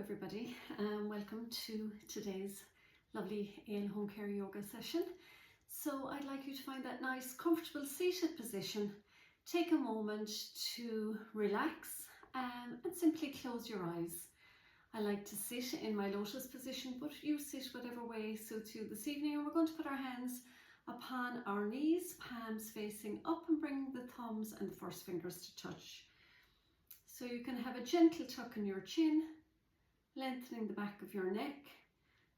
everybody, welcome to today's lovely ALHomecare yoga session. So I'd like you to find that nice comfortable seated position. Take a moment to relax and simply close your eyes. I like to sit in my lotus position, but you sit whatever way suits you this evening, and we're going to put our hands upon our knees, palms facing up, and bring the thumbs and the first fingers to touch. So you can have a gentle tuck in your chin, lengthening the back of your neck,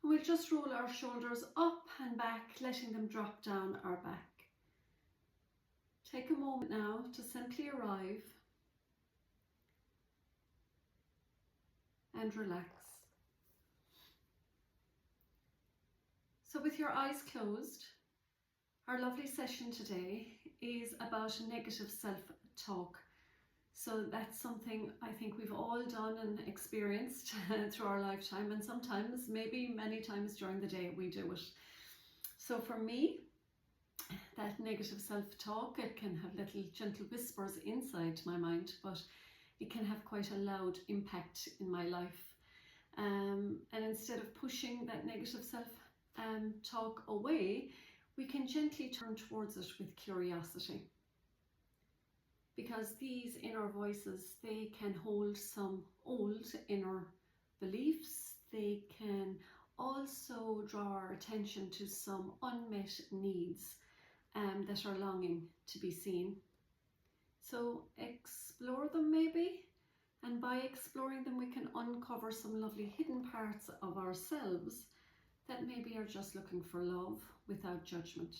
and we'll just roll our shoulders up and back, letting them drop down our back. Take a moment now to simply arrive and relax. So with your eyes closed, our lovely session today is about negative self-talk. So that's something I think we've all done and experienced through our lifetime, and sometimes, maybe many times during the day, we do it. So for me, that negative self-talk, it can have little gentle whispers inside my mind, but it can have quite a loud impact in my life. And instead of pushing that negative self-talk away, we can gently turn towards it with curiosity. Because these inner voices, they can hold some old inner beliefs. They can also draw our attention to some unmet needs that are longing to be seen. So explore them maybe, and by exploring them we can uncover some lovely hidden parts of ourselves that maybe are just looking for love without judgment.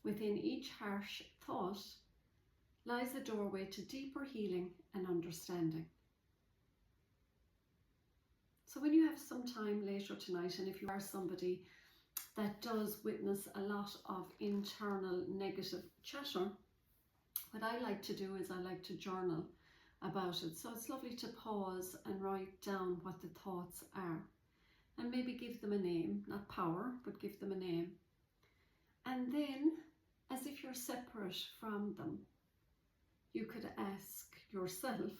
Within each harsh thought lies a doorway to deeper healing and understanding. So when you have some time later tonight, and if you are somebody that does witness a lot of internal negative chatter, what I like to do is I like to journal about it. So it's lovely to pause and write down what the thoughts are, and maybe give them a name, not power, but give them a name. And then, as if you're separate from them, you could ask yourself,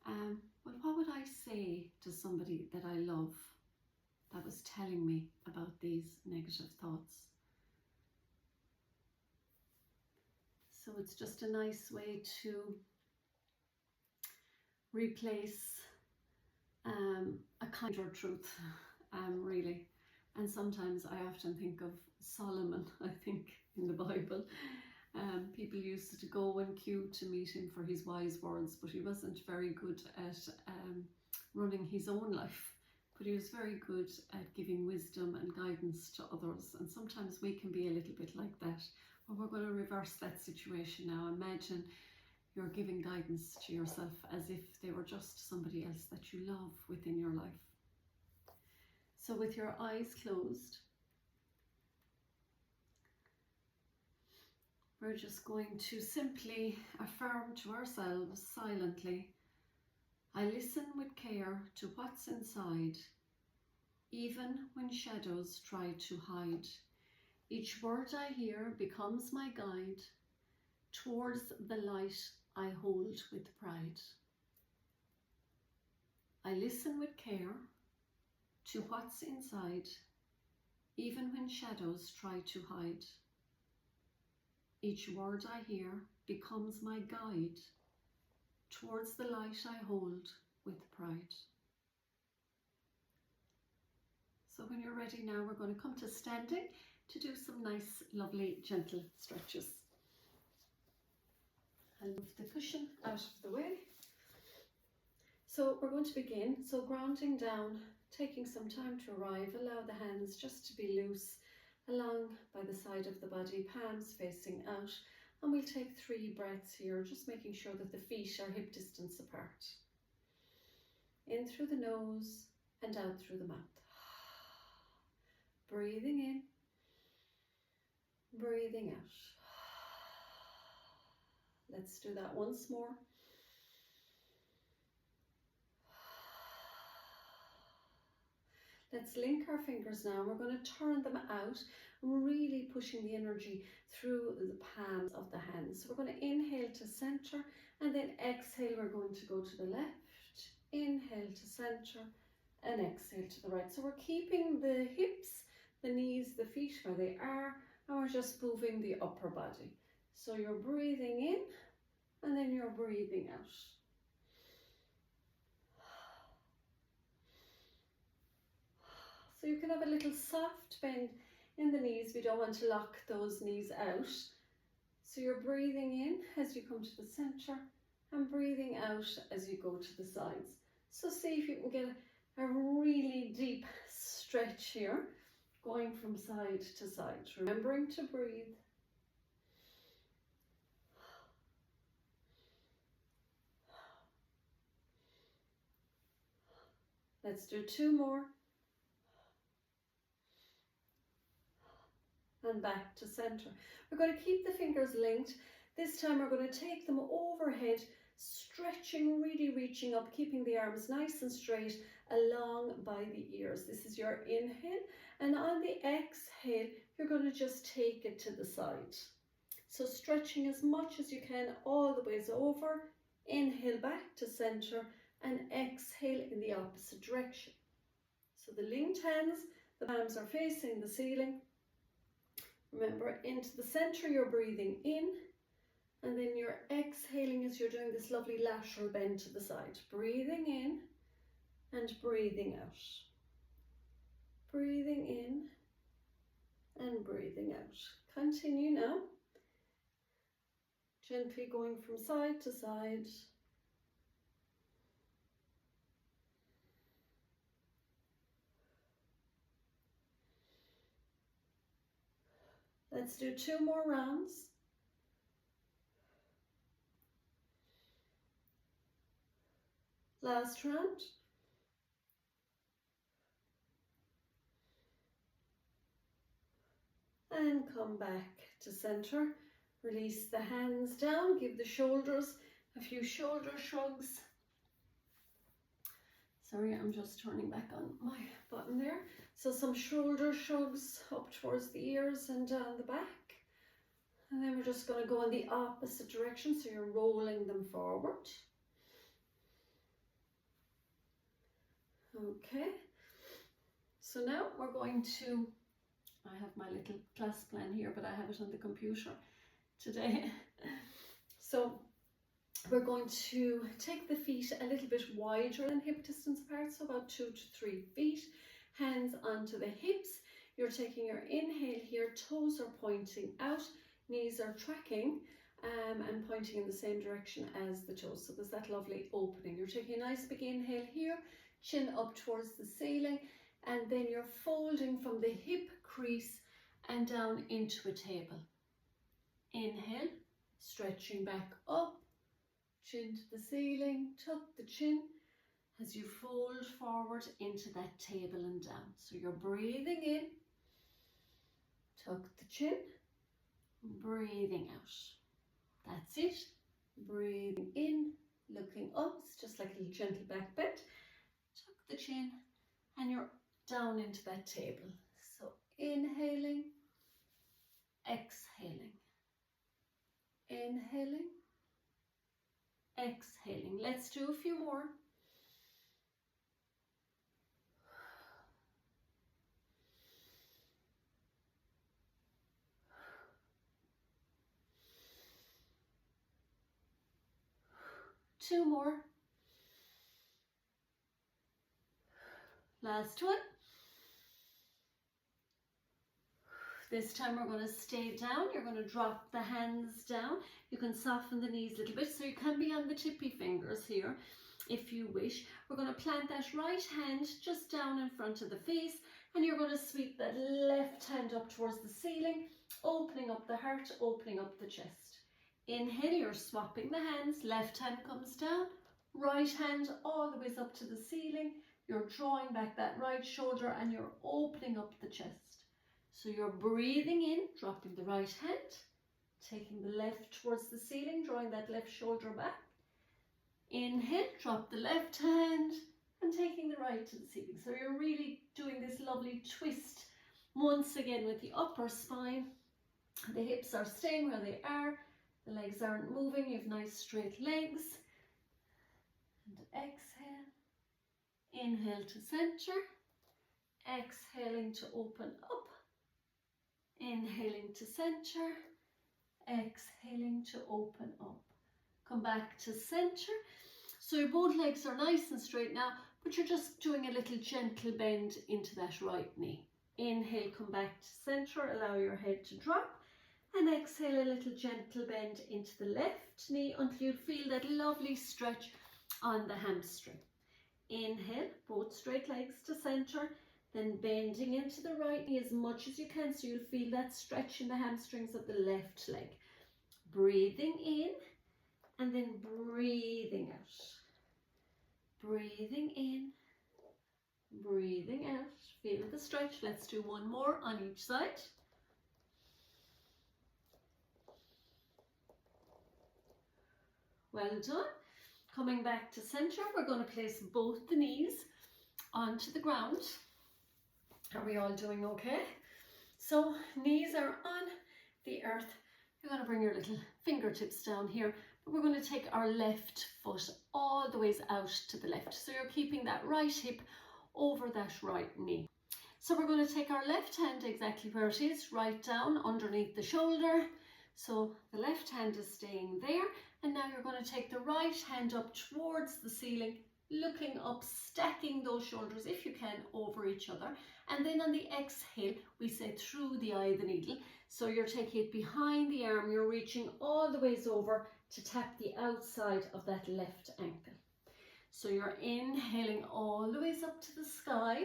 well, what would I say to somebody that I love that was telling me about these negative thoughts? So it's just a nice way to replace a kinder truth, really. And sometimes I often think of Solomon, I think, in the Bible. People used to go and queue to meet him for his wise words, but he wasn't very good at running his own life. But he was very good at giving wisdom and guidance to others. And sometimes we can be a little bit like that. Well, we're going to reverse that situation now. Imagine you're giving guidance to yourself as if they were just somebody else that you love within your life. So with your eyes closed, we're just going to simply affirm to ourselves silently, I listen with care to what's inside, even when shadows try to hide. Each word I hear becomes my guide towards the light I hold with pride. I listen with care to what's inside, even when shadows try to hide. Each word I hear becomes my guide towards the light I hold with pride. So when you're ready now, we're going to come to standing to do some nice, lovely, gentle stretches. I'll move the cushion out of the way. So we're going to begin. So grounding down, taking some time to arrive, allow the hands just to be loose along by the side of the body, palms facing out, and we'll take 3 breaths here, just making sure that the feet are hip distance apart. In through the nose and out through the mouth. Breathing in, breathing out. Let's do that once more. Let's link our fingers now. We're going to turn them out, really pushing the energy through the palms of the hands. So we're going to inhale to center, and then exhale, we're going to go to the left Inhale to center and exhale to the right. So we're keeping the hips, the knees, the feet where they are, and we're just moving the upper body. So you're breathing in and then you're breathing out. So you can have a little soft bend in the knees. We don't want to lock those knees out. So you're breathing in as you come to the center and breathing out as you go to the sides. So see if you can get a really deep stretch here, going from side to side, remembering to breathe. Let's do 2 more. And back to center. We're going to keep the fingers linked. This time we're going to take them overhead, stretching, really reaching up, keeping the arms nice and straight along by the ears. This is your inhale, and on the exhale you're going to just take it to the side. So stretching as much as you can all the ways over. Inhale back to center and exhale in the opposite direction. So the linked hands, the palms are facing the ceiling. Remember, into the center you're breathing in, and then you're exhaling as you're doing this lovely lateral bend to the side. Breathing in and breathing out. Breathing in and breathing out. Continue now. Gently going from side to side. Let's do 2 more rounds. Last round. And come back to center. Release the hands down. Give the shoulders a few shoulder shrugs. Sorry, I'm just turning back on my button there. So some shoulder shrugs up towards the ears and down the back. And then we're just going to go in the opposite direction, so you're rolling them forward. Okay. So now we're going to, I have my little class plan here, but I have it on the computer today. So we're going to take the feet a little bit wider than hip distance apart, so about 2 to 3 feet. Hands onto the hips. You're taking your inhale here, toes are pointing out, knees are tracking and pointing in the same direction as the toes. So there's that lovely opening. You're taking a nice big inhale here, chin up towards the ceiling, and then you're folding from the hip crease and down into a table. Inhale, stretching back up, chin to the ceiling, tuck the chin as you fold forward into that table and down. So you're breathing in, tuck the chin, breathing out. That's it. Breathing in, looking up, it's just like a little gentle back bend. Tuck the chin and you're down into that table. So inhaling, exhaling, inhaling, exhaling. Let's do a few more. Two more. Last one. This time we're going to stay down. You're going to drop the hands down. You can soften the knees a little bit, so you can be on the tippy fingers here if you wish. We're going to plant that right hand just down in front of the face, and you're going to sweep that left hand up towards the ceiling, opening up the heart, opening up the chest. Inhale, you're swapping the hands. Left hand comes down, right hand all the way up to the ceiling. You're drawing back that right shoulder and you're opening up the chest. So you're breathing in, dropping the right hand, taking the left towards the ceiling, drawing that left shoulder back. Inhale, drop the left hand and taking the right to the ceiling. So you're really doing this lovely twist once again with the upper spine. The hips are staying where they are. The legs aren't moving. You have nice straight legs. And exhale. Inhale to center, exhaling to open up, inhaling to center, exhaling to open up. Come back to center. So your both legs are nice and straight now, but you're just doing a little gentle bend into that right knee. Inhale, come back to center, allow your head to drop, and exhale a little gentle bend into the left knee until you feel that lovely stretch on the hamstring. Inhale, both straight legs to center, then bending into the right knee as much as you can so you'll feel that stretch in the hamstrings of the left leg. Breathing in and then breathing out. Breathing in, breathing out. Feel the stretch. Let's do one more on each side. Well done. Coming back to center, we're going to place both the knees onto the ground. Are we all doing okay? So knees are on the earth. You're going to bring your little fingertips down here. But we're going to take our left foot all the ways out to the left. So you're keeping that right hip over that right knee. So we're going to take our left hand exactly where it is, right down underneath the shoulder. So the left hand is staying there. And now you're going to take the right hand up towards the ceiling, looking up, stacking those shoulders, if you can, over each other. And then on the exhale, we say through the eye of the needle. So you're taking it behind the arm, you're reaching all the ways over to tap the outside of that left ankle. So you're inhaling all the ways up to the sky,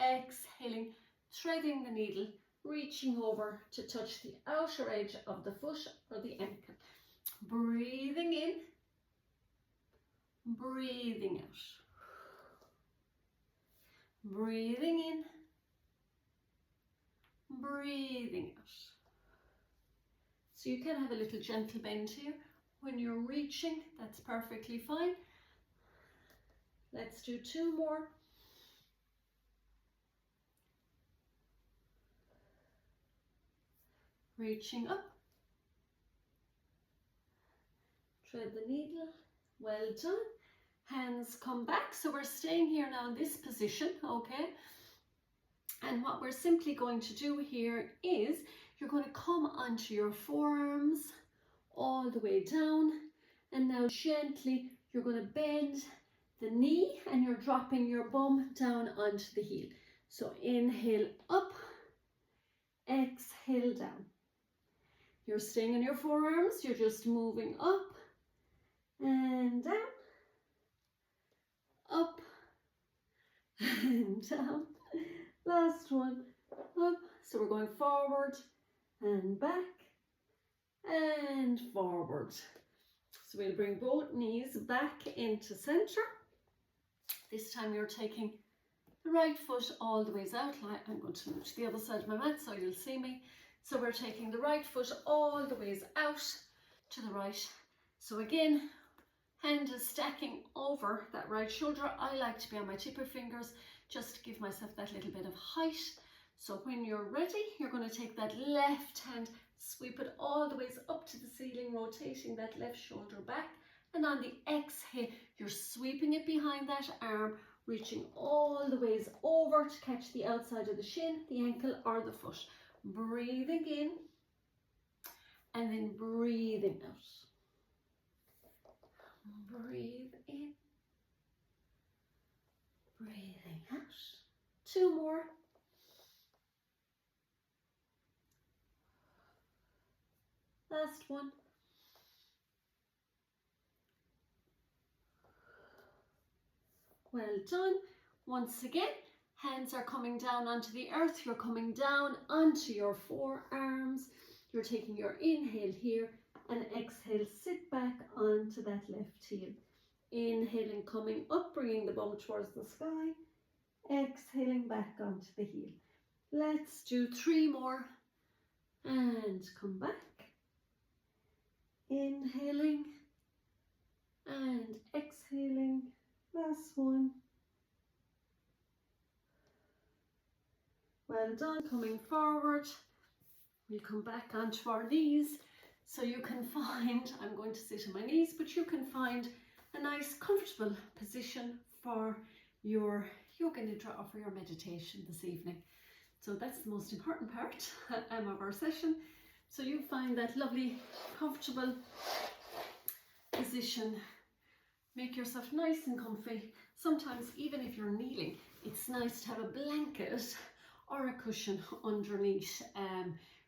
exhaling, threading the needle, reaching over to touch the outer edge of the foot or the ankle. Breathing in, breathing out. Breathing in, breathing out. So you can have a little gentle bend here. When you're reaching, that's perfectly fine. Let's do two more. Reaching up. Thread the needle. Well done. Hands come back. So we're staying here now in this position, okay? And what we're simply going to do here is you're going to come onto your forearms all the way down. And now gently you're going to bend the knee and you're dropping your bum down onto the heel. So inhale up, exhale down. You're staying in your forearms, you're just moving up and down, up and down. Last one, up. So we're going forward and back and forward. So we'll bring both knees back into center. This time you're taking the right foot all the ways out. I'm going to move to the other side of my mat so you'll see me. So we're taking the right foot all the ways out to the right. So again, hand is stacking over that right shoulder. I like to be on my tip of fingers just to give myself that little bit of height. So when you're ready, you're going to take that left hand, sweep it all the ways up to the ceiling, rotating that left shoulder back. And on the exhale, you're sweeping it behind that arm, reaching all the ways over to catch the outside of the shin, the ankle or the foot. Breathing in and then breathing out. Breathe in, breathing out. Two more. Last one. Well done. Once again, hands are coming down onto the earth. You're coming down onto your forearms. You're taking your inhale here and exhale, sit back onto that left heel. Inhaling, coming up, bringing the bum towards the sky. Exhaling back onto the heel. Let's do three more and come back. Inhaling and exhaling. Last one. Well done. Coming forward. We'll come back onto our knees. So you can find, I'm going to sit on my knees, but you can find a nice comfortable position for your yoga nidra or for your meditation this evening. So that's the most important part of our session. So you find that lovely, comfortable position. Make yourself nice and comfy. Sometimes even if you're kneeling, it's nice to have a blanket or a cushion underneath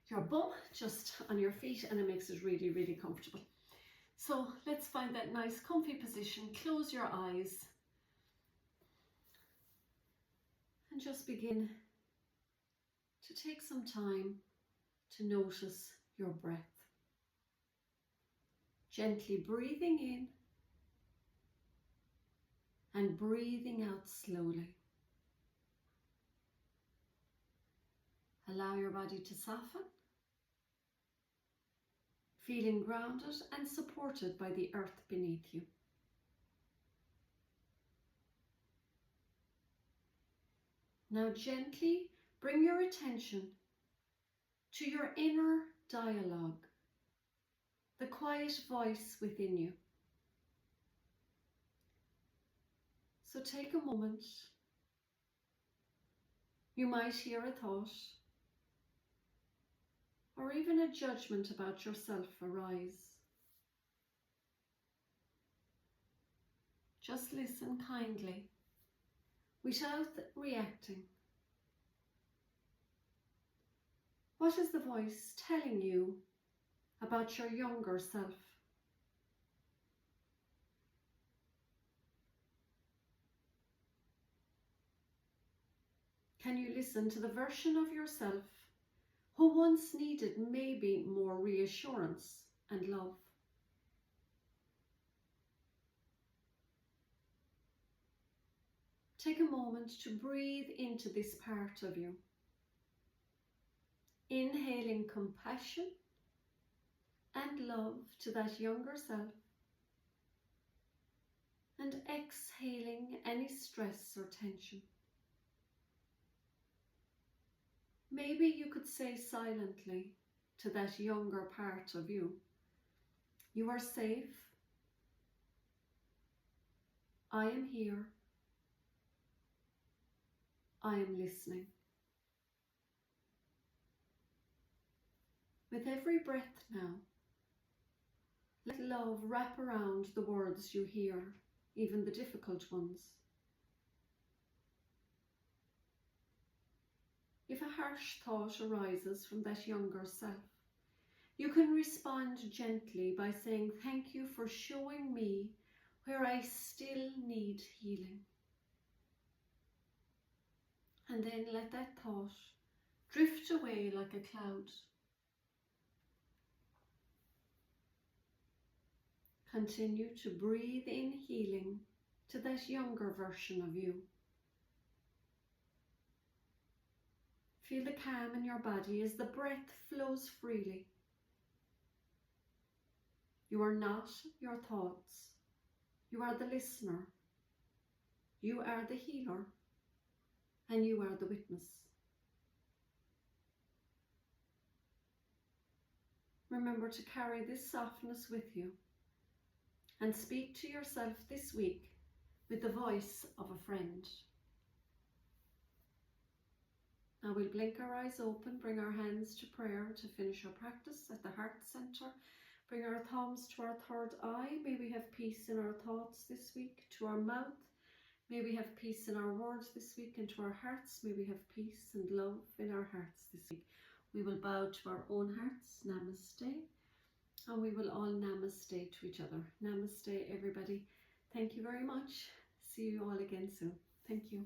your bum, just on your feet, and it makes it really, really comfortable. So let's find that nice comfy position. Close your eyes and just begin to take some time to notice your breath. Gently breathing in and breathing out slowly. Allow your body to soften, feeling grounded and supported by the earth beneath you. Now gently bring your attention to your inner dialogue, the quiet voice within you. So take a moment. You might hear a thought or even a judgment about yourself arise. Just listen kindly, without reacting. What is the voice telling you about your younger self? Can you listen to the version of yourself who once needed maybe more reassurance and love? Take a moment to breathe into this part of you. Inhaling compassion and love to that younger self, and exhaling any stress or tension. Maybe you could say silently to that younger part of you, you are safe, I am here, I am listening. With every breath now, let love wrap around the words you hear, even the difficult ones. If a harsh thought arises from that younger self, you can respond gently by saying, thank you for showing me where I still need healing. And then let that thought drift away like a cloud. Continue to breathe in healing to that younger version of you. Feel the calm in your body as the breath flows freely. You are not your thoughts. You are the listener. You are the healer. And you are the witness. Remember to carry this softness with you and speak to yourself this week with the voice of a friend. Now we'll blink our eyes open, bring our hands to prayer to finish our practice at the heart center. Bring our thumbs to our third eye. May we have peace in our thoughts this week. To our mouth. May we have peace in our words this week. And to our hearts, may we have peace and love in our hearts this week. We will bow to our own hearts. Namaste. And we will all namaste to each other. Namaste, everybody. Thank you very much. See you all again soon. Thank you.